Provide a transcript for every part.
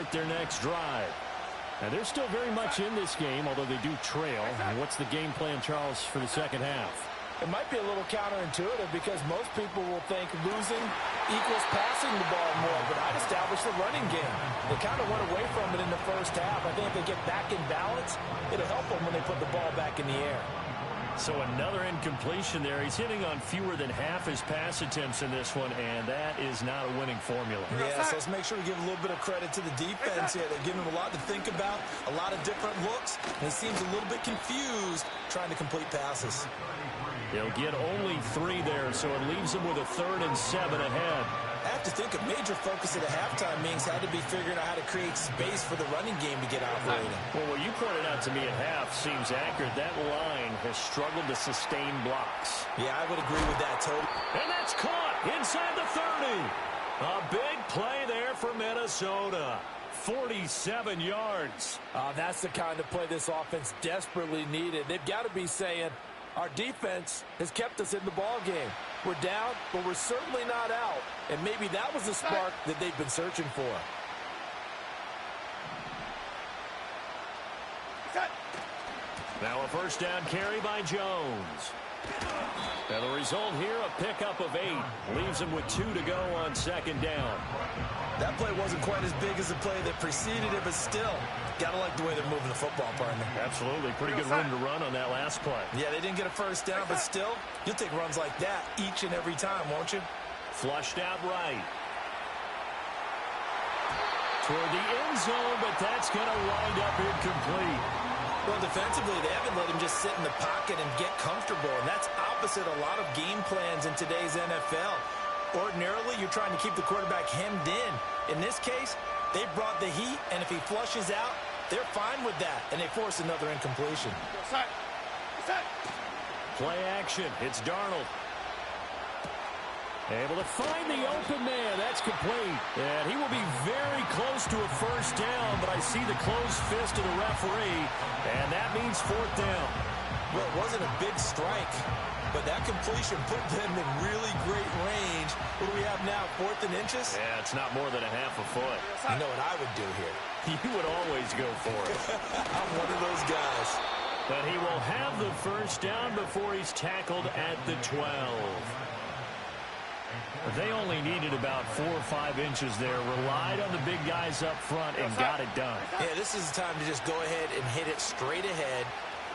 start their next drive. And they're still very much in this game, although they do trail. And what's the game plan, Charles, for the second half? It might be a little counterintuitive because most people will think losing equals passing the ball more, but I'd establish the running game. They kind of went away from it in the first half. I think if they get back in balance, it'll help them when they put the ball back in the air. So another incompletion there. He's hitting on fewer than half his pass attempts in this one, and that is not a winning formula. Yeah, so let's make sure we give a little bit of credit to the defense here. They're giving him a lot to think about, a lot of different looks, and he seems a little bit confused trying to complete passes. They'll get only 3 there, so it leaves them with a 3rd and 7 ahead. I have to think a major focus at a halftime means had to be figuring out how to create space for the running game to get operating. Well, what you pointed out to me at half seems accurate. That line has struggled to sustain blocks. Yeah, I would agree with that, Toby. And that's caught inside the 30. A big play there for Minnesota. 47 yards. That's the kind of play this offense desperately needed. They've got to be saying, our defense has kept us in the ball game. We're down, but we're certainly not out. And maybe that was the spark that they've been searching for. Now a first down carry by Jones. And the result here, a pickup of 8. Leaves him with 2 to go on second down. That play wasn't quite as big as the play that preceded it, but still, gotta like the way they're moving the football, partner. Absolutely. Pretty good room to run on that last play. Yeah, they didn't get a first down, but still, you'll take runs like that each and every time, won't you? Flushed out right. Toward the end zone, but that's going to wind up incomplete. Well, defensively, they haven't let him just sit in the pocket and get comfortable, and that's opposite a lot of game plans in today's NFL. Ordinarily, you're trying to keep the quarterback hemmed in. In this case, they brought the heat, and if he flushes out, they're fine with that, and they force another incompletion. Play action. It's Darnold. Able to find the open man. That's complete. And he will be very close to a first down, but I see the closed fist of the referee, and that means 4th down. Well, it wasn't a big strike, but that completion put them in really great range. What do we have now, 4th and inches? Yeah, it's not more than a half a foot. You know what I would do here? You would always go for it. I'm one of those guys. But he will have the first down before he's tackled at the 12. They only needed about 4 or 5 inches there, relied on the big guys up front, and got it done. Yeah, this is the time to just go ahead and hit it straight ahead.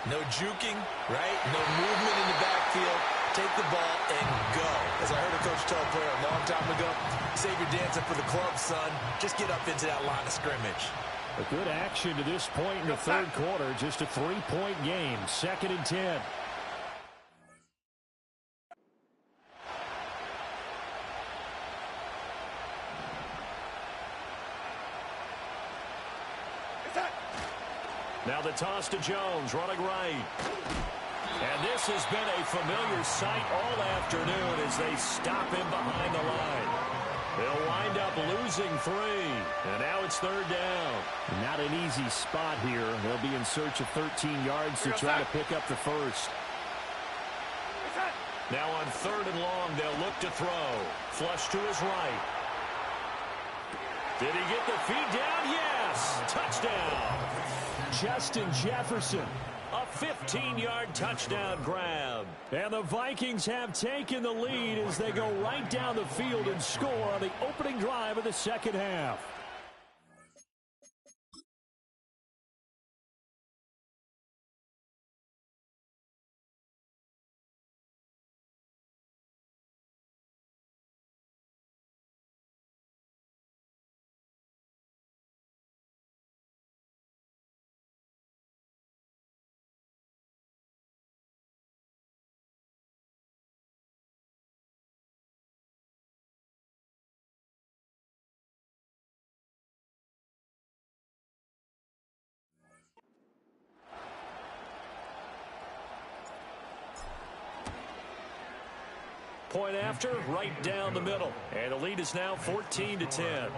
No juking, right? No movement in the backfield. Take the ball and go. As I heard a coach tell a player a long time ago, save your dancing for the club, son. Just get up into that line of scrimmage. A good action to this point in the 3rd quarter. Just a 3-point game. 2nd and 10. Now the toss to Jones, running right. And this has been a familiar sight all afternoon as they stop him behind the line. They'll wind up losing 3. And now it's 3rd down. Not an easy spot here. They'll be in search of 13 yards to try to pick up the first. Now on 3rd and long, they'll look to throw. Flush to his right. Did he get the feet down? Yes! Touchdown! Justin Jefferson, a 15-yard touchdown grab. And the Vikings have taken the lead as they go right down the field and score on the opening drive of the second half. Point after, right down the middle. And the lead is now 14-10.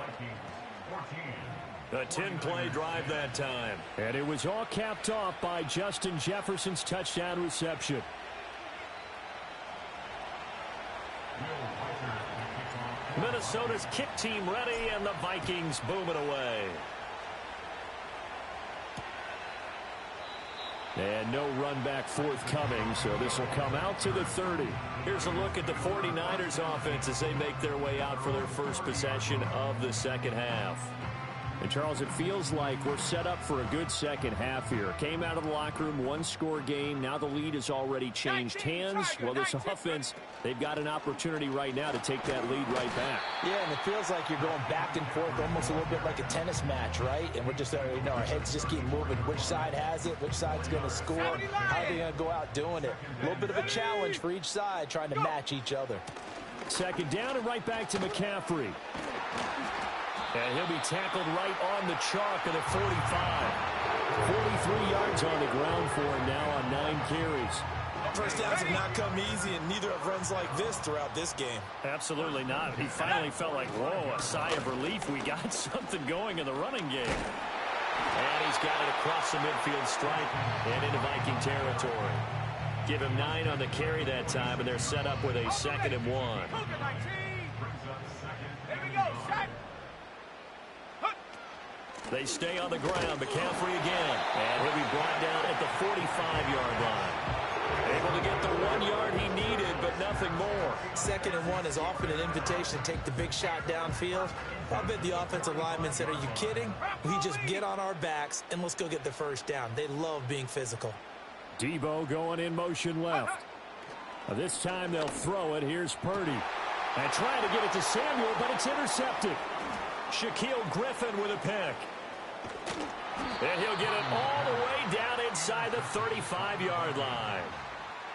A 10-play drive that time. And it was all capped off by Justin Jefferson's touchdown reception. Minnesota's kick team ready, and the Vikings boom it away. And no run back forthcoming, so this will come out to the 30. Here's a look at the 49ers offense as they make their way out for their first possession of the second half. And, Charles, it feels like we're set up for a good second half here. Came out of the locker room, one-score game. Now the lead has already changed hands. Well, this offense, they've got an opportunity right now to take that lead right back. Yeah, and it feels like you're going back and forth almost a little bit like a tennis match, right? And we're just, our heads just keep moving. Which side has it? Which side's going to score? How are they going to go out doing it? A little bit of a challenge for each side trying to match each other. Second down and right back to McCaffrey. And he'll be tackled right on the chalk at the 45. 43 yards on the ground for him now on 9 carries. First downs have not come easy, and neither have runs like this throughout this game. Absolutely not. He finally felt like, whoa, a sigh of relief. We got something going in the running game. And he's got it across the midfield stripe and into Viking territory. Give him 9 on the carry that time, and they're set up with a 2nd and 1. They stay on the ground. McCaffrey again. And he'll be brought down at the 45-yard line. Able to get the 1 yard he needed, but nothing more. 2nd and 1 is often an invitation to take the big shot downfield. I bet the offensive lineman said, are you kidding? We just get on our backs and let's go get the first down. They love being physical. Debo going in motion left. This time they'll throw it. Here's Purdy. And trying to get it to Samuel, but it's intercepted. Shaquille Griffin with a pick. And he'll get it all the way down inside the 35-yard line.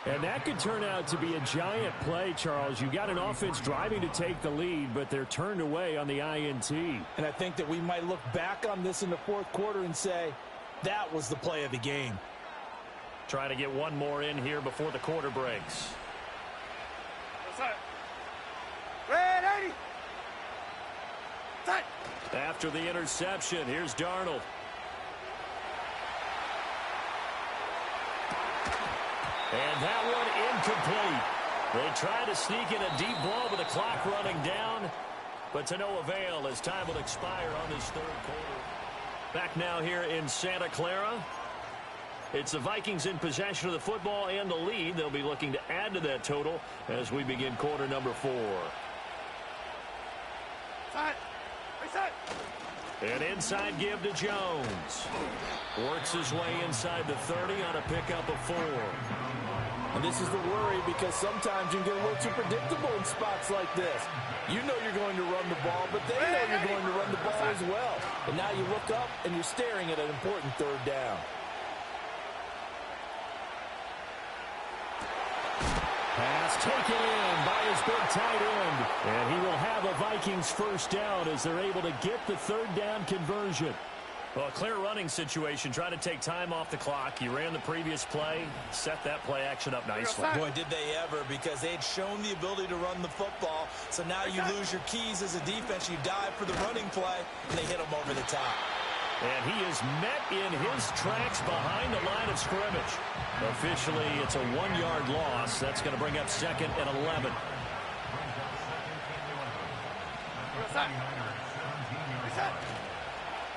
And that could turn out to be a giant play, Charles. You got an offense driving to take the lead, but they're turned away on the INT. And I think that we might look back on this in the fourth quarter and say, that was the play of the game. Trying to get one more in here before the quarter breaks. After the interception, here's Darnold. And that one incomplete. They try to sneak in a deep ball with the clock running down, but to no avail as time will expire on this third quarter. Back now here in Santa Clara. It's the Vikings in possession of the football and the lead. They'll be looking to add to that total as we begin quarter number 4. An inside give to Jones. Works his way inside the 30 on a pickup of 4. And this is the worry because sometimes you can get a little too predictable in spots like this. You know you're going to run the ball, but they know you're going to run the ball as well. And now you look up and you're staring at an important third down. Pass taken in by his big tight end. And he will have a Vikings first down as they're able to get the third down conversion. Well, a clear running situation. Try to take time off the clock. You ran the previous play, set that play action up nicely. Boy, did they ever, because they had shown the ability to run the football. So now you lose your keys as a defense. You dive for the running play, and they hit them over the top. And he is met in his tracks behind the line of scrimmage. Officially, it's a 1-yard loss. That's going to bring up 2nd and 11.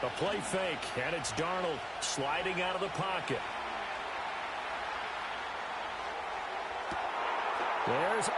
A play fake, and it's Darnold sliding out of the pocket. There's